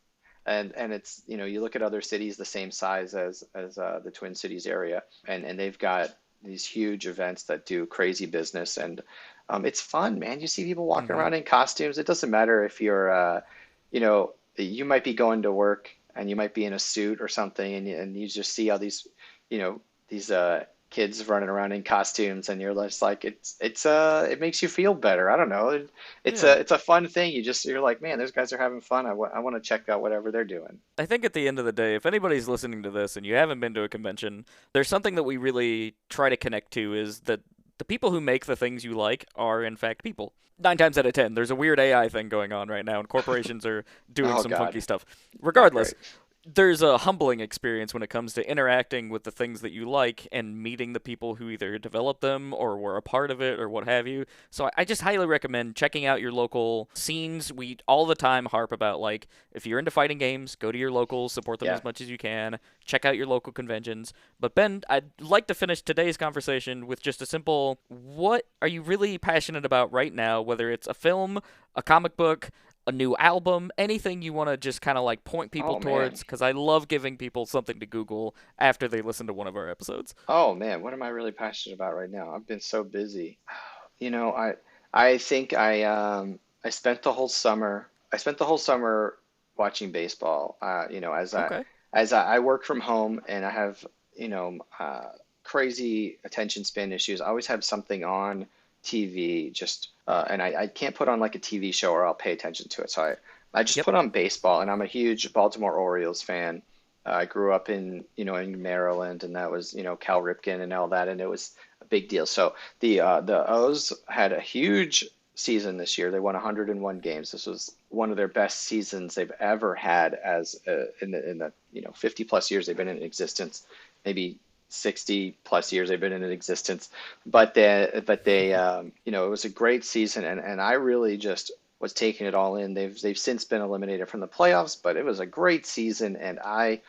S2: and it's, you look at other cities the same size as the Twin Cities area, and they've got these huge events that do crazy business, and it's fun, man. You see people walking
S1: Mm-hmm.
S2: around in costumes. It doesn't matter if you're, you might be going to work and you might be in a suit or something, and you just see all these, these kids running around in costumes, and you're just like, it makes you feel better. I don't know.
S1: Yeah.
S2: It's a fun thing. You're like, man, those guys are having fun. I want to check out whatever they're doing.
S1: I think at the end of the day, if anybody's listening to this and you haven't been to a convention, there's something that we really try to connect to is that the people who make the things you like are, in fact, people. 9 times out of 10, there's a weird AI thing going on right now, and corporations are doing
S2: Oh
S1: some funky
S2: God,
S1: stuff.
S2: not
S1: Regardless,
S2: great.
S1: there's a humbling experience when it comes to interacting with the things that you like and meeting the people who either developed them or were a part of it or what have you. So I just highly recommend checking out your local scenes. We all the time harp about, like, if you're into fighting games, go to your locals, support them
S2: Yeah.
S1: as much as you can, check out your local conventions. But Ben, I'd like to finish today's conversation with just a simple, what are you really passionate about right now, whether it's a film, a comic book, a new album, anything you want to just kind of like point people
S2: Oh man.
S1: towards, because I love giving people something to Google after they listen to one of our episodes.
S2: Oh man, what am I really passionate about right now? I've been so busy. You know, I think I spent the whole summer watching baseball.
S1: Okay.
S2: As I work from home and I have, crazy attention span issues. I always have something on TV just and I can't put on like a TV show or I'll pay attention to it. So I just
S1: Yep.
S2: put on baseball, and I'm a huge Baltimore Orioles fan. I grew up in Maryland, and that was, Cal Ripken and all that, and it was a big deal. So the O's had a huge season this year. They won 101 games. This was one of their best seasons they've ever had as in the 50 plus years they've been in existence, maybe 60 plus years they've been in existence. But it was a great season, and I really just was taking it all in. They've since been eliminated from the playoffs, but it was a great season, and I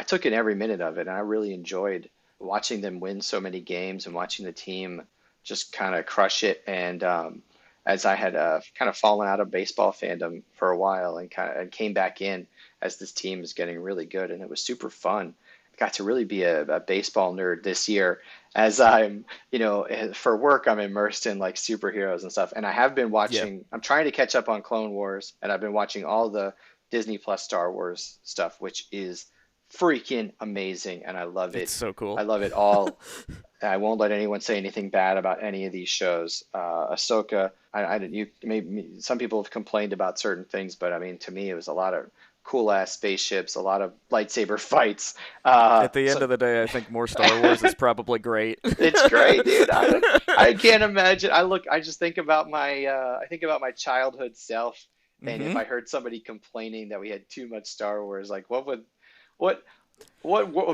S2: took in every minute of it, and I really enjoyed watching them win so many games and watching the team just kind of crush it. And as I had kind of fallen out of baseball fandom for a while and and came back in as this team is getting really good, and it was super fun. I got to really be a baseball nerd this year as for work, I'm immersed in like superheroes and stuff. And I have been
S1: Yeah.
S2: I'm trying to catch up on Clone Wars, and I've been watching all the Disney Plus Star Wars stuff, which is freaking amazing. And I love
S1: It's
S2: it.
S1: so
S2: I
S1: cool.
S2: love it all. I won't let anyone say anything bad about any of these shows. Ahsoka, you maybe some people have complained about certain things, but I mean, to me, it was a lot of cool ass spaceships, a lot of lightsaber fights.
S1: At the end
S2: So
S1: of the day, I think more Star Wars is probably great.
S2: it's great, dude. I can't imagine. I just think about I think about my childhood self, and if
S1: Hmm.
S2: I heard somebody complaining that we had too much Star Wars, like what, what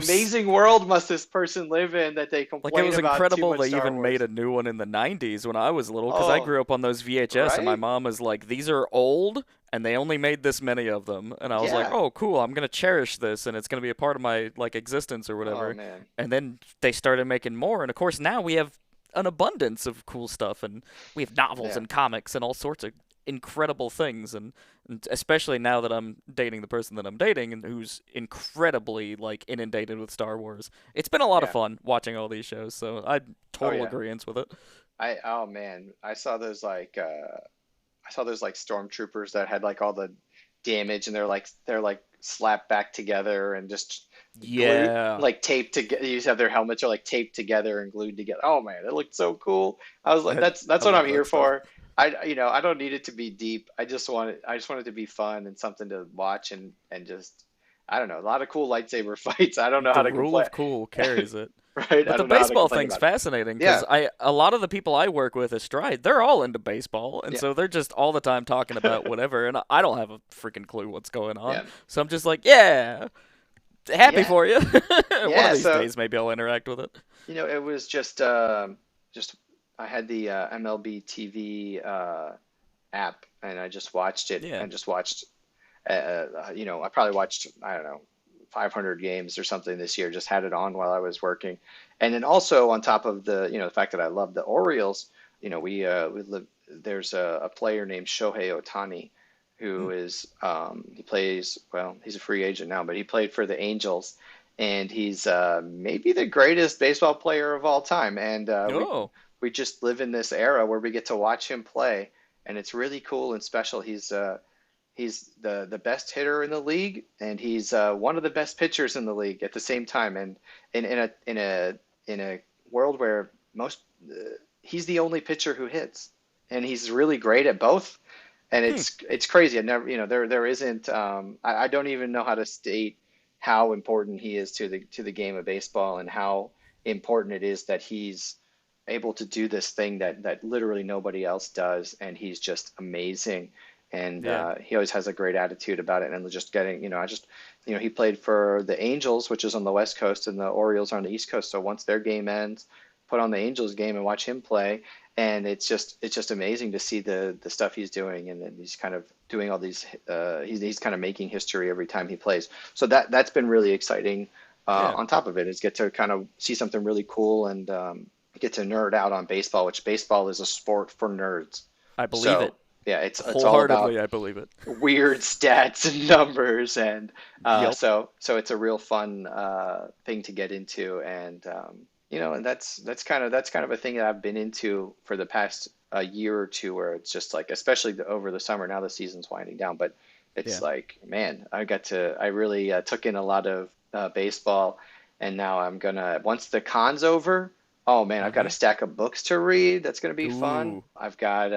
S2: amazing world must this person live in that they
S1: Like, it
S2: complain
S1: was
S2: about too
S1: incredible
S2: much
S1: they
S2: Star
S1: even made
S2: Wars?
S1: a new one in the 90s when I was little, because I
S2: Oh,
S1: grew up on those VHS, and my
S2: right?
S1: mom was like, these are old, and they only made this many of them. And I was like,
S2: Yeah.
S1: oh, cool, I'm going to cherish this, and it's going to be a part of my, like, existence or
S2: Oh
S1: whatever.
S2: man.
S1: And then they started making more, and of course, now we have an abundance of cool stuff, and we have novels
S2: Yeah.
S1: and comics and all sorts of incredible things. And especially now that I'm dating the person that I'm dating and who's incredibly, like, inundated with Star Wars. It's been a lot of
S2: Yeah.
S1: fun watching all these shows, so I'm
S2: Oh
S1: total
S2: yeah.
S1: agreement with it.
S2: Oh man. I saw those like stormtroopers that had like all the damaged and they're like slapped back together and just glue
S1: Yeah,
S2: like taped together. You just have their helmets are like taped together and glued together. Oh man, it looked so cool. I was like,
S1: I,
S2: that's
S1: I
S2: what I'm
S1: love
S2: here
S1: that stuff.
S2: for. I don't need it to be deep. I just want it to be fun and something to watch and just I don't know, a lot of cool lightsaber fights. I don't know
S1: The
S2: how to
S1: rule
S2: complain.
S1: of cool carries it.
S2: Right?
S1: But
S2: I
S1: the
S2: don't know how to
S1: baseball
S2: complain
S1: thing's
S2: about it.
S1: fascinating because
S2: Yeah,
S1: a lot of the people I work with at Stride, they're all into baseball, and
S2: yeah,
S1: so they're just all the time talking about whatever, and I don't have a freaking clue what's going on.
S2: yeah,
S1: So I'm just like, yeah, happy
S2: yeah,
S1: for you. One of
S2: yeah.
S1: these
S2: So
S1: days, maybe I'll interact with it.
S2: it was just I had the MLB TV app and I just watched it
S1: Yeah.
S2: and just watched I probably watched, I don't know, 500 games or something this year. Just had it on while I was working, and then also on top of the fact that I love the Orioles, we live. There's a player named Shohei Ohtani,
S1: Hmm.
S2: who is he plays well. He's a free agent now, but he played for the Angels, and he's maybe the greatest baseball player of all time. And
S1: Oh.
S2: we just live in this era where we get to watch him play, and it's really cool and special. He's the best hitter in the league, and he's one of the best pitchers in the league at the same time. And in a world where most he's the only pitcher who hits, and he's really great at both. And
S1: Hmm.
S2: it's crazy. I never, there isn't. I don't even know how to state how important he is to the game of baseball and how important it is that he's able to do this thing that literally nobody else does, and he's just amazing. And
S1: Yeah.
S2: he always has a great attitude about it. And just getting, he played for the Angels, which is on the West Coast, and the Orioles are on the East Coast. So once their game ends, put on the Angels game and watch him play. And it's just amazing to see the stuff he's doing, and then he's kind of doing all these. He's kind of making history every time he plays. So that's been really exciting.
S1: Yeah.
S2: On top of it, is get to kind of see something really cool and get to nerd out on baseball, which baseball is a sport for nerds.
S1: I believe it.
S2: So yeah, it's all about
S1: Wholeheartedly, I believe it.
S2: weird stats and numbers, and
S1: Yep.
S2: so it's a real fun thing to get into, and that's kind of a thing that I've been into for the past a year or two, where it's just like, especially over the summer. Now the season's winding down, but it's
S1: Yeah.
S2: like, man, I really took in a lot of baseball, and now I'm gonna once the con's over. Oh man, I've got a
S1: Mm-hmm.
S2: stack of books to read. That's going to be fun.
S1: Ooh.
S2: I've got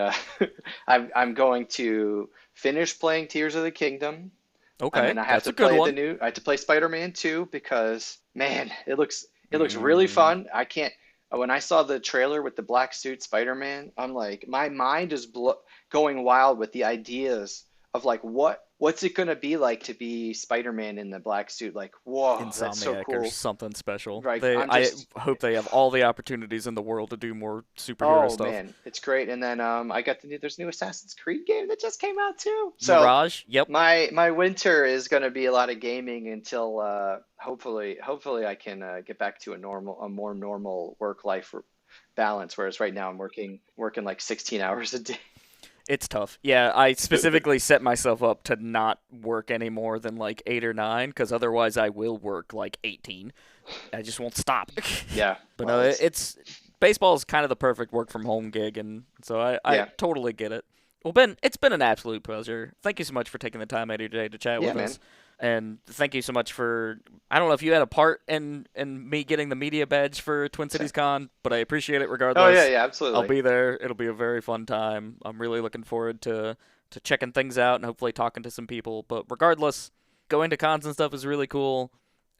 S2: I'm going to finish playing Tears of the Kingdom, and
S1: Okay.
S2: then I have
S1: That's
S2: to
S1: a good
S2: play
S1: one.
S2: I have to play Spider-Man 2 because man, it looks really
S1: Mm.
S2: fun. I can't When I saw the trailer with the black suit Spider-Man, I'm like my mind is going wild with the ideas of like what's it going to be like to be Spider-Man in the black suit? Like, whoa, that's so
S1: Insomniac or
S2: cool.
S1: something special.
S2: Like I'm
S1: I
S2: just
S1: hope they have all the opportunities in the world to do more superhero
S2: Oh
S1: stuff.
S2: man, it's great. And then I got there's a new Assassin's Creed game that just came out too. So
S1: Mirage, yep.
S2: my winter is going to be a lot of gaming until hopefully I can get back to a more normal work life balance. Whereas right now I'm working like 16 hours a day.
S1: It's tough. Yeah, I specifically set myself up to not work any more than like 8 or 9, because otherwise I will work like 18. I just won't stop.
S2: Yeah,
S1: But
S2: well
S1: no,
S2: it's
S1: it's baseball is kind of the perfect work from home gig, and so I
S2: yeah
S1: totally get it. Well, Ben, it's been an absolute pleasure. Thank you so much for taking the time out of your day to chat
S2: yeah
S1: with
S2: man
S1: us, and thank you so much for. I don't know if you had a part in me getting the media badge for Twin Cities Con, but I appreciate it
S2: oh yeah
S1: regardless.
S2: yeah
S1: I'll
S2: absolutely
S1: be there. It'll be a very fun time. I'm really looking forward to checking things out and hopefully talking to some people. But regardless, going to cons and stuff is really cool.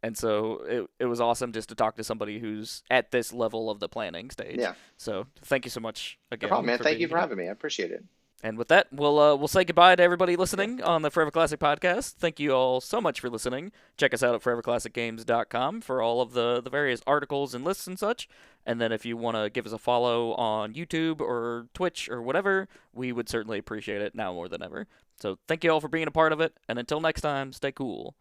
S1: And so it was awesome just to talk to somebody who's at this level of the planning stage.
S2: yeah,
S1: So thank you so much
S2: no problem
S1: again
S2: man.
S1: for
S2: Thank you
S1: being
S2: for
S1: here.
S2: having me. I appreciate it.
S1: And with that, we'll say goodbye to everybody
S2: Yeah,
S1: listening on the Forever Classic podcast. Thank you all so much for listening. Check us out at foreverclassicgames.com for all of the various articles and lists and such. And then if you want to give us a follow on YouTube or Twitch or whatever, we would certainly appreciate it now more than ever. So thank you all for being a part of it. And until next time, stay cool.